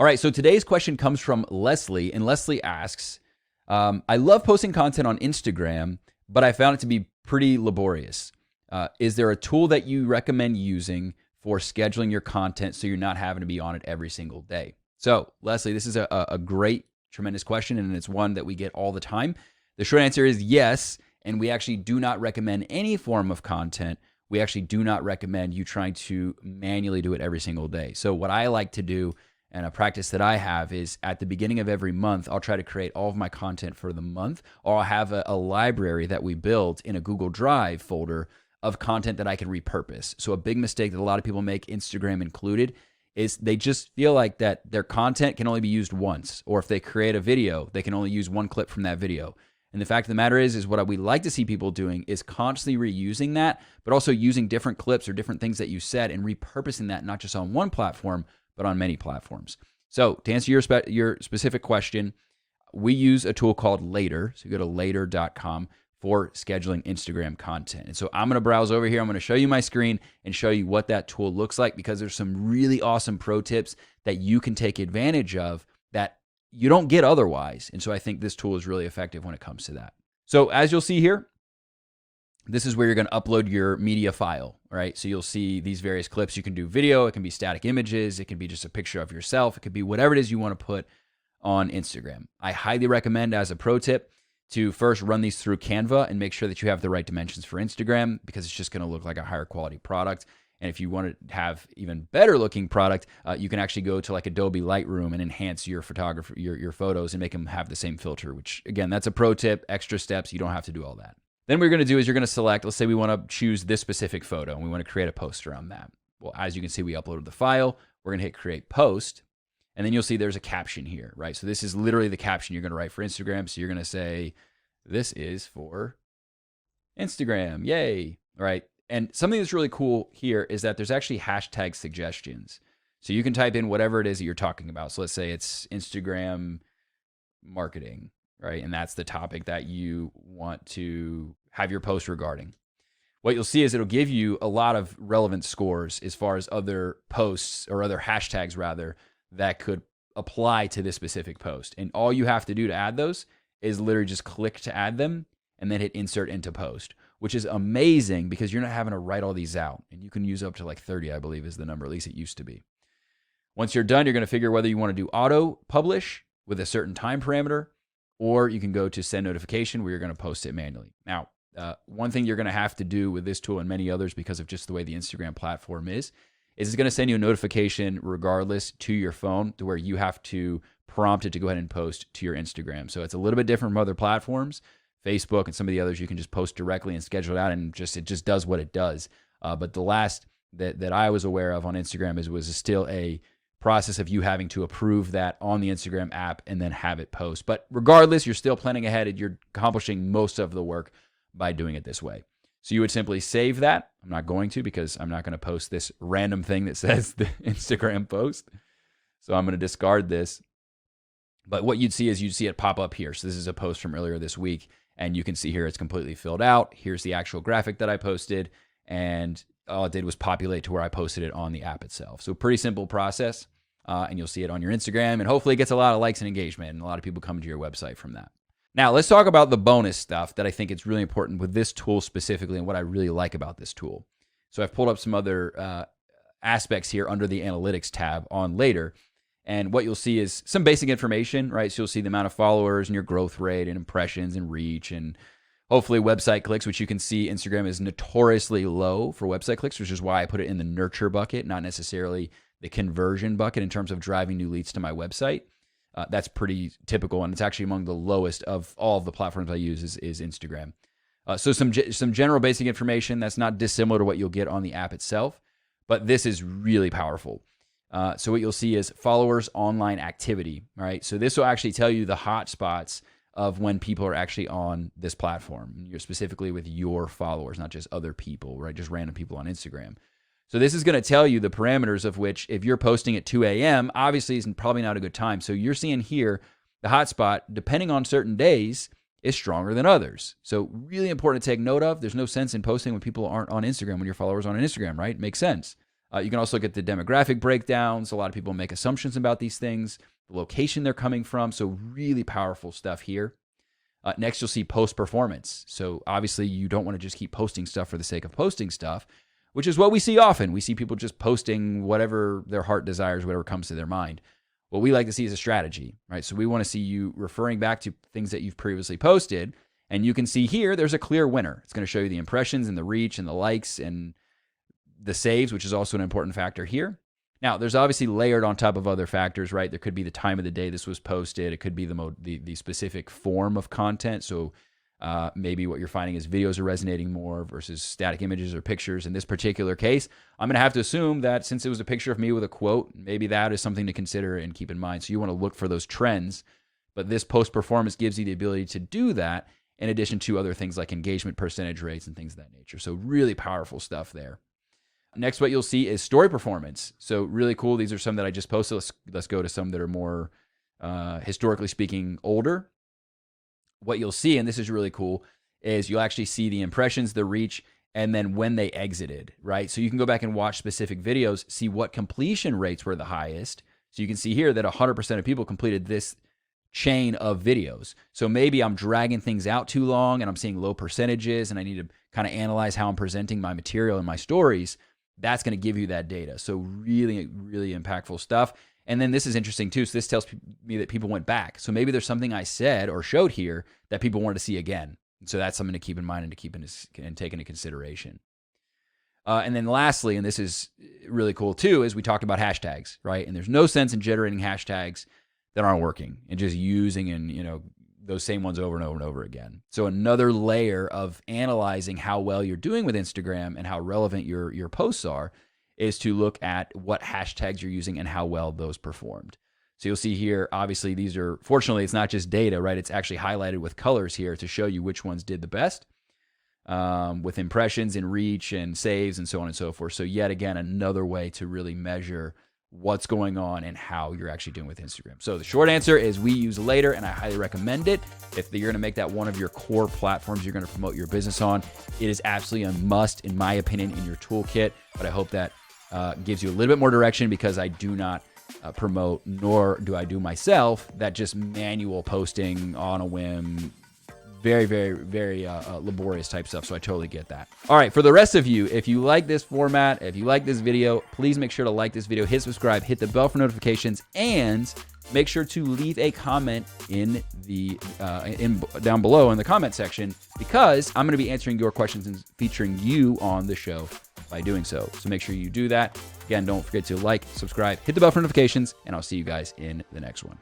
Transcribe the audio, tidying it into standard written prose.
All right, so today's question comes from Leslie, and Leslie asks, I love posting content on Instagram, but I found it to be pretty laborious. Is there a tool that you recommend using for scheduling your content so you're not having to be on it every single day? So, Leslie, this is a great, tremendous question, and it's one that we get all the time. The short answer is yes, and we actually do not recommend any form of content. We actually do not recommend you trying to manually do it every single day. So what I like to do, and a practice that I have, is at the beginning of every month, I'll try to create all of my content for the month, or I'll have a library that we build in a Google Drive folder of content that I can repurpose. So a big mistake that a lot of people make, Instagram included, is they just feel like that their content can only be used once, or if they create a video, they can only use one clip from that video. And the fact of the matter is what we like to see people doing is constantly reusing that, but also using different clips or different things that you said and repurposing that not just on one platform, but on many platforms. So to answer your specific question, we use a tool called Later. So you go to later.com for scheduling Instagram content. And so I'm going to browse over here. I'm going to show you my screen and show you what that tool looks like, because there's some really awesome pro tips that you can take advantage of that you don't get otherwise. And so I think this tool is really effective when it comes to that. So as you'll see here, this is where you're going to upload your media file, right? So you'll see these various clips. You can do video, it can be static images, it can be just a picture of yourself, it could be whatever it is you want to put on Instagram. I highly recommend, as a pro tip, to first run these through Canva and make sure that you have the right dimensions for Instagram, because it's just going to look like a higher quality product. And if you want to have even better looking product, you can actually go to like Adobe Lightroom and enhance your photography, your photos, and make them have the same filter, which again, that's a pro tip, extra steps. You don't have to do all that. Then what you're going to do is you're going to select, let's say we want to choose this specific photo and we want to create a post around that. Well, as you can see, we uploaded the file. We're going to hit create post. And then you'll see there's a caption here, right? So this is literally the caption you're going to write for Instagram. So you're going to say, this is for Instagram, yay, right? And something that's really cool here is that there's actually hashtag suggestions. So you can type in whatever it is that you're talking about. So let's say it's Instagram marketing, right? And that's the topic that you want to have your post regarding. What you'll see is it'll give you a lot of relevant scores as far as other posts, or other hashtags rather, that could apply to this specific post. And all you have to do to add those is literally just click to add them and then hit insert into post, which is amazing because you're not having to write all these out. And you can use up to like 30, I believe is the number, at least it used to be. Once you're done, you're going to figure whether you want to do auto publish with a certain time parameter, or you can go to send notification where you're going to post it manually. Now, one thing you're going to have to do with this tool and many others, because of just the way the Instagram platform is it's going to send you a notification regardless to your phone, to where you have to prompt it to go ahead and post to your Instagram. So it's a little bit different from other platforms. Facebook and some of the others, you can just post directly and schedule it out, and it just does what it does. But the last that I was aware of on Instagram was still a process of you having to approve that on the Instagram app and then have it post. But regardless, you're still planning ahead and you're accomplishing most of the work by doing it this way. So you would simply save that. I'm not going to, because I'm not going to post this random thing that says the Instagram post. So I'm going to discard this. But what you'd see is you'd see it pop up here. So this is a post from earlier this week, and you can see here it's completely filled out. Here's the actual graphic that I posted, and all it did was populate to where I posted it on the app itself. So pretty simple process, and you'll see it on your Instagram, and hopefully it gets a lot of likes and engagement, and a lot of people come to your website from that. Now, let's talk about the bonus stuff that I think it's really important with this tool specifically, and what I really like about this tool. So I've pulled up some other aspects here under the Analytics tab on Later, and what you'll see is some basic information, right? So you'll see the amount of followers and your growth rate and impressions and reach, and hopefully website clicks, which you can see Instagram is notoriously low for website clicks, which is why I put it in the nurture bucket, not necessarily the conversion bucket in terms of driving new leads to my website. That's pretty typical, and it's actually among the lowest of all of the platforms I use is Instagram. So some general basic information that's not dissimilar to what you'll get on the app itself, but this is really powerful. So what you'll see is followers online activity, right? So this will actually tell you the hot spots of when people are actually on this platform. You're specifically with your followers, not just other people, right? Just random people on Instagram. So this is going to tell you the parameters of which, if you're posting at 2 a.m., obviously is probably not a good time. So you're seeing here the hotspot, depending on certain days, is stronger than others. So really important to take note of. There's no sense in posting when people aren't on Instagram, when your followers aren't on Instagram, right? Makes sense. You can also look at the demographic breakdowns. A lot of people make assumptions about these things, the location they're coming from. So really powerful stuff here. Next, you'll see post performance. So obviously you don't want to just keep posting stuff for the sake of posting stuff, which is what we see often. We see people just posting whatever their heart desires, whatever comes to their mind. What we like to see is a strategy, right? So we want to see you referring back to things that you've previously posted. And you can see here, there's a clear winner. It's going to show you the impressions and the reach and the likes and the saves, which is also an important factor here. Now, there's obviously layered on top of other factors, right? There could be the time of the day this was posted. It could be the specific form of content. So maybe what you're finding is videos are resonating more versus static images or pictures. In this particular case, I'm going to have to assume that since it was a picture of me with a quote, maybe that is something to consider and keep in mind. So you want to look for those trends. But this post-performance gives you the ability to do that in addition to other things like engagement percentage rates and things of that nature. So really powerful stuff there. Next, what you'll see is story performance. So really cool. These are some that I just posted. Let's go to some that are more, historically speaking, older. What you'll see, and this is really cool, is you'll actually see the impressions, the reach, and then when they exited, right? So you can go back and watch specific videos, see what completion rates were the highest. So you can see here that 100% of people completed this chain of videos. So maybe I'm dragging things out too long and I'm seeing low percentages and I need to kind of analyze how I'm presenting my material and my stories. That's going to give you that data. So really, really impactful stuff. And then this is interesting too. So this tells me that people went back. So maybe there's something I said or showed here that people wanted to see again. So that's something to keep in mind and to keep and take into consideration. And then lastly, and this is really cool too, is we talked about hashtags, right? And there's no sense in generating hashtags that aren't working and just using and those same ones over and over and over again. So another layer of analyzing how well you're doing with Instagram and how relevant your posts are is to look at what hashtags you're using and how well those performed. So you'll see here, obviously these are, fortunately, it's not just data, right? It's actually highlighted with colors here to show you which ones did the best with impressions and reach and saves and so on and so forth. So yet again, another way to really measure what's going on and how you're actually doing with Instagram. So the short answer is we use Later, and I highly recommend it. If you're going to make that one of your core platforms you're going to promote your business on, it is absolutely a must, in my opinion, in your toolkit. But I hope that gives you a little bit more direction, because I do not promote, nor do I do myself, that just manual posting on a whim, very, very, very laborious type stuff. So I totally get that. All right, for the rest of you, if you like this format, if you like this video, please make sure to like this video, hit subscribe, hit the bell for notifications, and make sure to leave a comment in the down below in the comment section, because I'm going to be answering your questions and featuring you on the show by doing so. So make sure you do that. Again, don't forget to like, subscribe, hit the bell for notifications, and I'll see you guys in the next one.